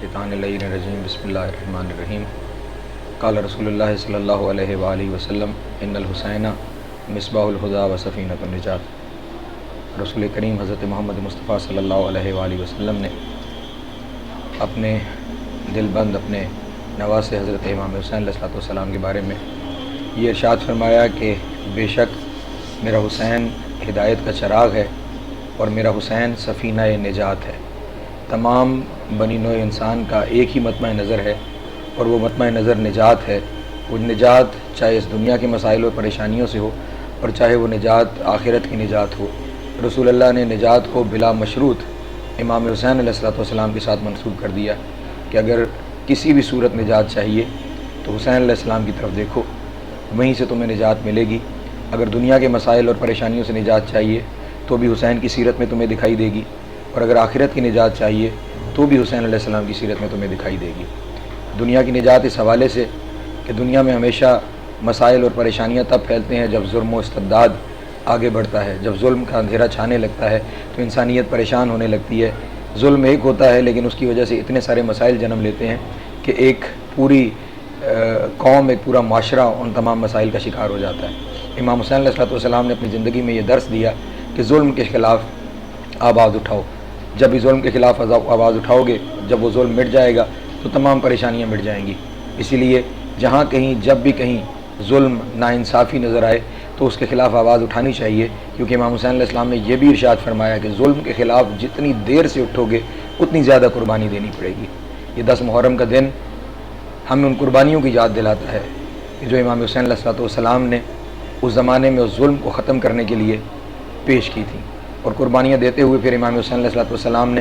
الشیطان الرجیم بسم اللہ الرحمن الرحیم قال رسول اللہ صلی اللہ علیہ وآلہ وسلم ان الحسین مصباح الہدی و سفینۃ النجات۔ رسول کریم حضرت محمد مصطفیٰ صلی اللہ علیہ وآلہ وسلم نے اپنے دل بند اپنے نواسے حضرت امام حسین علیہ السلام کے بارے میں یہ ارشاد فرمایا کہ بے شک میرا حسین ہدایت کا چراغ ہے اور میرا حسین سفینہ نجات ہے۔ تمام بنی نوع انسان کا ایک ہی مطمع نظر ہے اور وہ مطمع نظر نجات ہے۔ وہ نجات چاہے اس دنیا کے مسائل و پریشانیوں سے ہو اور چاہے وہ نجات آخرت کی نجات ہو۔ رسول اللہ نے نجات کو بلا مشروط امام حسین علیہ السلام کے ساتھ منسوب کر دیا کہ اگر کسی بھی صورت نجات چاہیے تو حسین علیہ السلام کی طرف دیکھو، وہیں سے تمہیں نجات ملے گی۔ اگر دنیا کے مسائل اور پریشانیوں سے نجات چاہیے تو بھی حسین کی سیرت میں تمہیں دکھائی دے گی، اور اگر آخرت کی نجات چاہیے تو بھی حسین علیہ السلام کی سیرت میں تمہیں دکھائی دے گی۔ دنیا کی نجات اس حوالے سے کہ دنیا میں ہمیشہ مسائل اور پریشانیاں تب پھیلتے ہیں جب ظلم و استبداد آگے بڑھتا ہے، جب ظلم کا اندھیرا چھانے لگتا ہے تو انسانیت پریشان ہونے لگتی ہے۔ ظلم ایک ہوتا ہے لیکن اس کی وجہ سے اتنے سارے مسائل جنم لیتے ہیں کہ ایک پوری قوم، ایک پورا معاشرہ ان تمام مسائل کا شکار ہو جاتا ہے۔ امام حسین علیہ السلام نے اپنی زندگی میں یہ درس دیا کہ ظلم کے خلاف آواز اٹھاؤ۔ جب بھی ظلم کے خلاف آواز اٹھاؤ گے، جب وہ ظلم مٹ جائے گا تو تمام پریشانیاں مٹ جائیں گی۔ اسی لیے جہاں کہیں جب بھی کہیں ظلم ناانصافی نظر آئے تو اس کے خلاف آواز اٹھانی چاہیے، کیونکہ امام حسین علیہ السلام نے یہ بھی ارشاد فرمایا کہ ظلم کے خلاف جتنی دیر سے اٹھو گے اتنی زیادہ قربانی دینی پڑے گی۔ یہ 10 محرم کا دن ہمیں ان قربانیوں کی یاد دلاتا ہے کہ جو امام حسین علیہ السلام نے اس زمانے میں اس ظلم کو ختم کرنے کے لیے پیش کی تھی، اور قربانیاں دیتے ہوئے پھر امام حسین علیہ السلام نے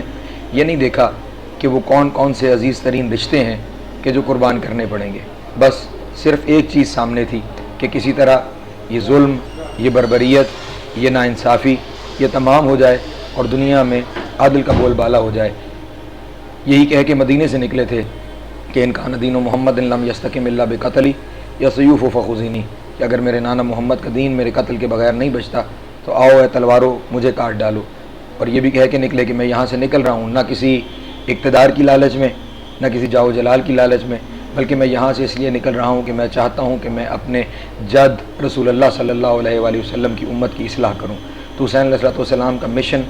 یہ نہیں دیکھا کہ وہ کون کون سے عزیز ترین رشتے ہیں کہ جو قربان کرنے پڑیں گے، بس صرف ایک چیز سامنے تھی کہ کسی طرح یہ ظلم، یہ بربریت، یہ ناانصافی یہ تمام ہو جائے اور دنیا میں عدل کا بول بالا ہو جائے۔ یہی کہہ کے مدینے سے نکلے تھے کہ ان کان دین محمد لم یستقم الا بقتلی یسیوف فخذینی، کہ اگر میرے نانا محمد کا دین میرے قتل کے بغیر نہیں بچتا تو آؤ اے تلوارو مجھے کاٹ ڈالو۔ اور یہ بھی کہہ کے نکلے کہ میں یہاں سے نکل رہا ہوں نہ کسی اقتدار کی لالچ میں، نہ کسی جاہ و جلال کی لالچ میں، بلکہ میں یہاں سے اس لیے نکل رہا ہوں کہ میں چاہتا ہوں کہ میں اپنے جد رسول اللہ صلی اللہ علیہ وآلہ وسلم کی امت کی اصلاح کروں۔ تو حسین علیہ السلام کا مشن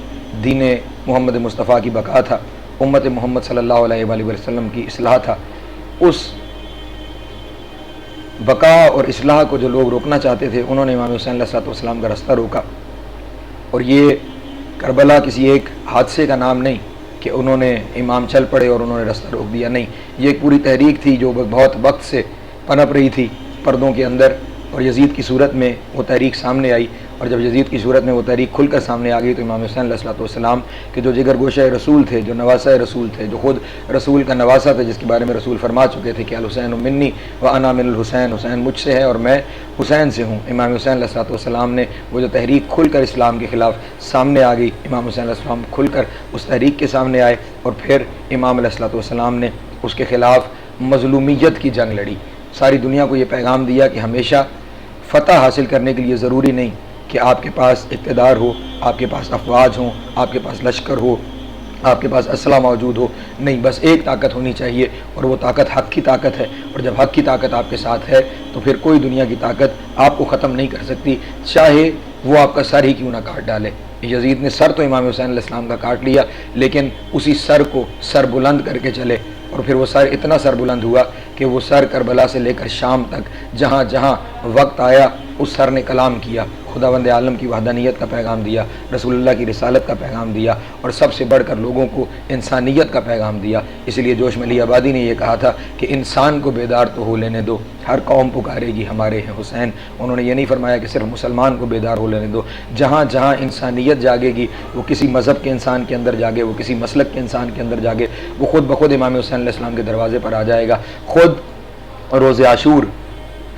دین محمد مصطفیٰ کی بقا تھا، امت محمد صلی اللہ علیہ وآلہ وسلم کی اصلاح تھا۔ اس بقا اور اصلاح کو جو لوگ روکنا چاہتے تھے انہوں نے امام حسین علیہ السلام کا رستہ روکا۔ اور یہ کربلا کسی ایک حادثے کا نام نہیں کہ انہوں نے امام چل پڑے اور انہوں نے رستہ روک دیا، نہیں، یہ ایک پوری تحریک تھی جو بہت وقت سے پنپ رہی تھی پردوں کے اندر، اور یزید کی صورت میں وہ تحریک سامنے آئی، اور جب یزید کی صورت میں وہ تحریک کھل کر سامنے آ گئی تو امام حسین علیہ السلام کے جو جگر گوشہ رسول تھے، جو نواسہ رسول تھے، جو خود رسول کا نواسہ تھے، جس کے بارے میں رسول فرما چکے تھے کہ الحسین منی وانا من الحسین، حسین مجھ سے ہے اور میں حسین سے ہوں۔ امام حسین علیہ السلام نے وہ جو تحریک کھل کر اسلام کے خلاف سامنے آ گئی، امام حسین علیہ السلام کھل کر اس تحریک کے سامنے آئے، اور پھر امام علیہ السلام نے اس کے خلاف مظلومیت کی جنگ لڑی۔ ساری دنیا کو یہ پیغام دیا کہ ہمیشہ فتح حاصل کرنے کے لیے ضروری نہیں کہ آپ کے پاس اقتدار ہو، آپ کے پاس افواج ہوں، آپ کے پاس لشکر ہو، آپ کے پاس اسلحہ موجود ہو، نہیں، بس ایک طاقت ہونی چاہیے، اور وہ طاقت حق کی طاقت ہے۔ اور جب حق کی طاقت آپ کے ساتھ ہے تو پھر کوئی دنیا کی طاقت آپ کو ختم نہیں کر سکتی، چاہے وہ آپ کا سر ہی کیوں نہ کاٹ ڈالے۔ یزید نے سر تو امام حسین علیہ السلام کا کاٹ لیا، لیکن اسی سر کو سر بلند کر کے چلے، اور پھر وہ سر اتنا سر بلند ہوا کہ وہ سر کربلا سے لے کر شام تک جہاں جہاں وقت آیا اس سر نے کلام کیا، خداوند عالم کی وحدانیت کا پیغام دیا، رسول اللہ کی رسالت کا پیغام دیا، اور سب سے بڑھ کر لوگوں کو انسانیت کا پیغام دیا۔ اس لیے جوش ملی آبادی نے یہ کہا تھا کہ انسان کو بیدار تو ہو لینے دو، ہر قوم پکارے گی ہمارے ہیں حسین۔ انہوں نے یہ نہیں فرمایا کہ صرف مسلمان کو بیدار ہو لینے دو، جہاں جہاں انسانیت جاگے گی، وہ کسی مذہب کے انسان کے اندر جاگے، وہ کسی مسلک کے انسان کے اندر جاگے، وہ خود بخود امام حسین علیہ السلام کے دروازے پر آ جائے گا۔ خود روز عاشور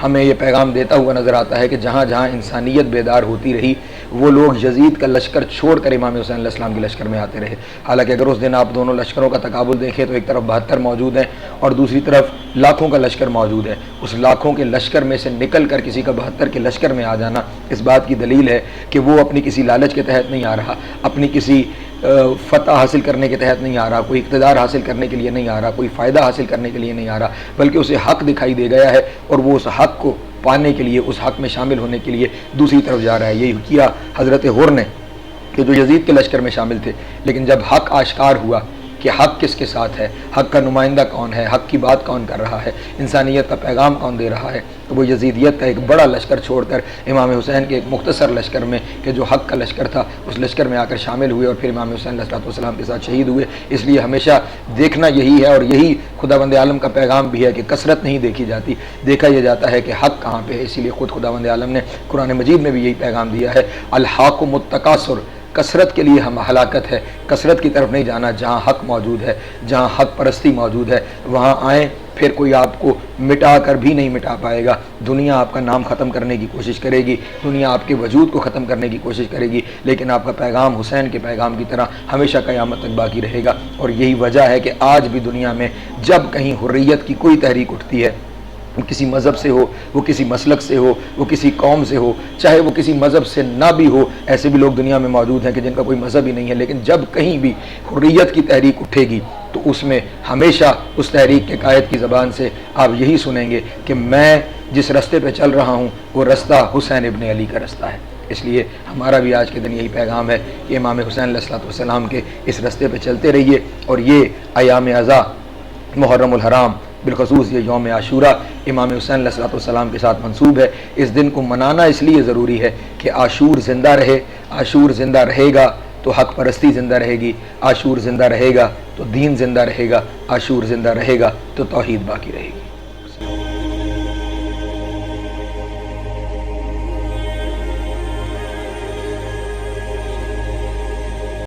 ہمیں یہ پیغام دیتا ہوا نظر آتا ہے کہ جہاں جہاں انسانیت بیدار ہوتی رہی وہ لوگ یزید کا لشکر چھوڑ کر امام حسین علیہ السلام کے لشکر میں آتے رہے۔ حالانکہ اگر اس دن آپ دونوں لشکروں کا تقابل دیکھیں تو ایک طرف 72 موجود ہیں اور دوسری طرف لاکھوں کا لشکر موجود ہے۔ اس لاکھوں کے لشکر میں سے نکل کر کسی کا 72 کے لشکر میں آ جانا اس بات کی دلیل ہے کہ وہ اپنی کسی لالچ کے تحت نہیں آ رہا، اپنی کسی فتح حاصل کرنے کے تحت نہیں آ رہا، کوئی اقتدار حاصل کرنے کے لیے نہیں آ رہا، کوئی فائدہ حاصل کرنے کے لیے نہیں آ رہا، بلکہ اسے حق دکھائی دے گیا ہے اور وہ اس حق کو پانے کے لیے، اس حق میں شامل ہونے کے لیے دوسری طرف جا رہا ہے۔ یہی کیا حضرت ہور نے کہ جو یزید کے لشکر میں شامل تھے، لیکن جب حق آشکار ہوا کہ حق کس کے ساتھ ہے، حق کا نمائندہ کون ہے، حق کی بات کون کر رہا ہے، انسانیت کا پیغام کون دے رہا ہے، تو وہ یزیدیت کا ایک بڑا لشکر چھوڑ کر امام حسین کے ایک مختصر لشکر میں کہ جو حق کا لشکر تھا اس لشکر میں آ کر شامل ہوئے اور پھر امام حسین علیہ السلام کے ساتھ شہید ہوئے۔ اس لیے ہمیشہ دیکھنا یہی ہے، اور یہی خداوند عالم کا پیغام بھی ہے کہ کثرت نہیں دیکھی جاتی، دیکھا یہ جاتا ہے کہ حق کہاں پہ ہے۔ اسی لیے خود خداوند عالم نے قرآن مجید میں بھی یہی پیغام دیا ہے، الحاکم التکاثر، کثرت کے لیے ہم ہلاکت ہے، کثرت کی طرف نہیں جانا، جہاں حق موجود ہے، جہاں حق پرستی موجود ہے وہاں آئیں، پھر کوئی آپ کو مٹا کر بھی نہیں مٹا پائے گا۔ دنیا آپ کا نام ختم کرنے کی کوشش کرے گی، دنیا آپ کے وجود کو ختم کرنے کی کوشش کرے گی، لیکن آپ کا پیغام حسین کے پیغام کی طرح ہمیشہ قیامت تک باقی رہے گا۔ اور یہی وجہ ہے کہ آج بھی دنیا میں جب کہیں حریت کی کوئی تحریک اٹھتی ہے، وہ کسی مذہب سے ہو، وہ کسی مسلک سے ہو، وہ کسی قوم سے ہو، چاہے وہ کسی مذہب سے نہ بھی ہو، ایسے بھی لوگ دنیا میں موجود ہیں کہ جن کا کوئی مذہب ہی نہیں ہے، لیکن جب کہیں بھی حریت کی تحریک اٹھے گی تو اس میں ہمیشہ اس تحریک کے قائد کی زبان سے آپ یہی سنیں گے کہ میں جس رستے پہ چل رہا ہوں وہ رستہ حسین ابن علی کا رستہ ہے۔ اس لیے ہمارا بھی آج کے دن یہی پیغام ہے کہ امام حسین علیہ السلام کے اس رستے پہ چلتے رہیے، اور یہ ایام ازا، محرم الحرام، بالخصوص یہ یوم عاشورہ امام حسین علیہ السلام کے ساتھ منسوب ہے۔ اس دن کو منانا اس لیے ضروری ہے کہ عاشور زندہ رہے، عاشور زندہ رہے گا تو حق پرستی زندہ رہے گی، عاشور زندہ رہے گا تو دین زندہ رہے گا، عاشور زندہ رہے گا تو توحید باقی رہے گی۔